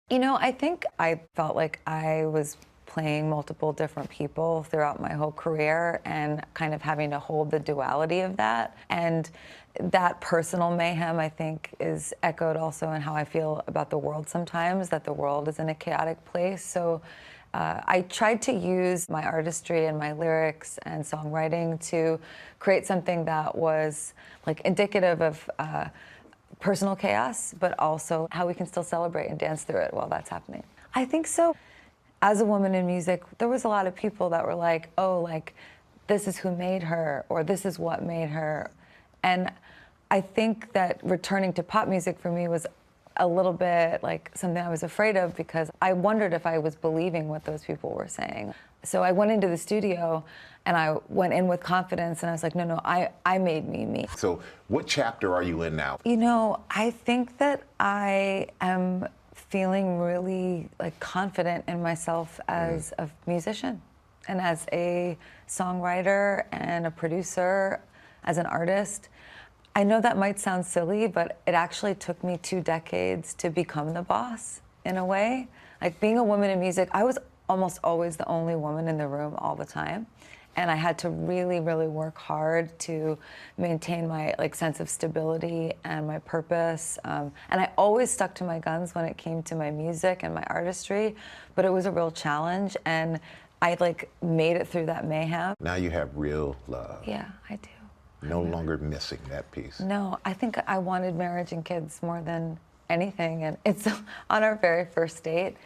You know, I think I felt like I was playing multiple different people throughout my whole career and kind of having to hold the duality of that. And that personal mayhem, I think, is echoed also in how I feel about the world sometimes, that the world is in a chaotic place. So I tried to use my artistry and my lyrics and songwriting to create something that was like indicative of personal chaos, but also how we can still celebrate and dance through it while that's happening. I think so. As a woman in music, there was a lot of people that were like, oh, like, this is who made her, or this is what made her. And I think that returning to pop music for me was a little bit like something I was afraid of, because I wondered if I was believing what those people were saying. So I went into the studio and I went in with confidence and I was like, no, I made me. So what chapter are you in now? You know, I think that I am feeling really like confident in myself as a musician and as a songwriter and a producer, as an artist. I know that might sound silly, but it actually took me 2 decades to become the boss, in a way. Like, being a woman in music, I was almost always the only woman in the room all the time. And I had to really, really work hard to maintain my sense of stability and my purpose. And I always stuck to my guns when it came to my music and my artistry, but it was a real challenge. And I made it through that mayhem. Now you have real love. Yeah, I do. No longer missing that piece. No, I think I wanted marriage and kids more than anything. And it's on our very first date.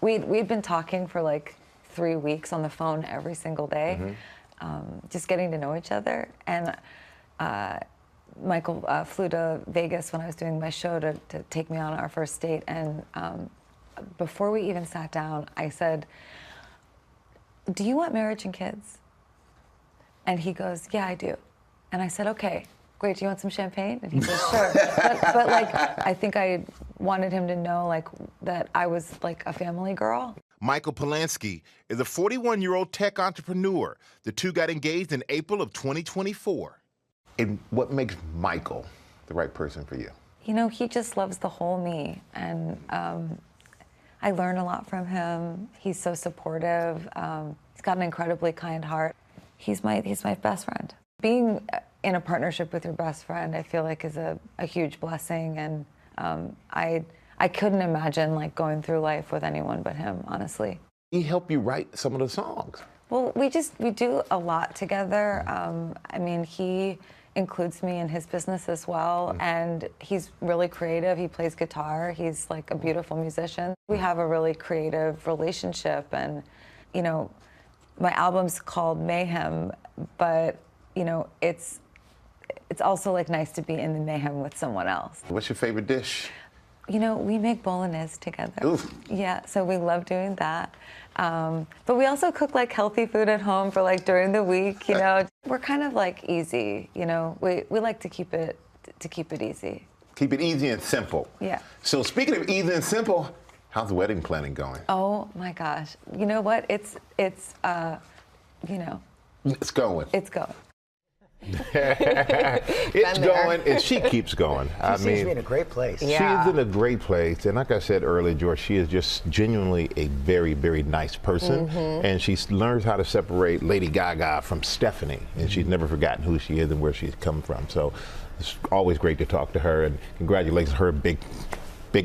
We'd been talking for 3 weeks on the phone every single day, just getting to know each other. And Michael flew to Vegas when I was doing my show to take me on our first date. And before we even sat down, I said, do you want marriage and kids? And he goes, yeah, I do. And I said, okay, great, do you want some champagne? And he goes, sure. but I think I wanted him to know that I was a family girl. Michael Polanski is a 41-year-old tech entrepreneur. The two got engaged in April of 2024. And what makes Michael the right person for you? You know, he just loves the whole me. And I learn a lot from him. He's so supportive. He's got an incredibly kind heart. He's my best friend. Being in a partnership with your best friend, I feel like is a huge blessing. And I couldn't imagine going through life with anyone but him, honestly. He helped you write some of the songs. Well, we do a lot together. I mean, he includes me in his business as well, and he's really creative. He plays guitar. He's a beautiful musician. We have a really creative relationship, and you know, my album's called Mayhem, but you know, it's also nice to be in the mayhem with someone else. What's your favorite dish? You know, we make bolognese together. Oof. Yeah, so we love doing that. But we also cook healthy food at home for during the week, you know. We're kind of easy, you know. We like to keep it easy. Keep it easy and simple. Yeah. So speaking of easy and simple, how's the wedding planning going? Oh my gosh. You know what? It's you know. It's going. It's going. It's going, and she keeps going. She seems to be in a great place. Yeah. She's in a great place, and like I said earlier, George, she is just genuinely a very, very nice person, and she learns how to separate Lady Gaga from Stephanie, and she's never forgotten who she is and where she's come from. So it's always great to talk to her, and congratulations on her big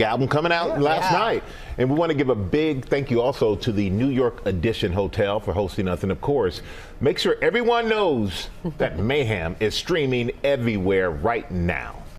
album coming out last night. And we want to give a big thank you also to the New York Edition Hotel for hosting us. And of course, make sure everyone knows that Mayhem is streaming everywhere right now.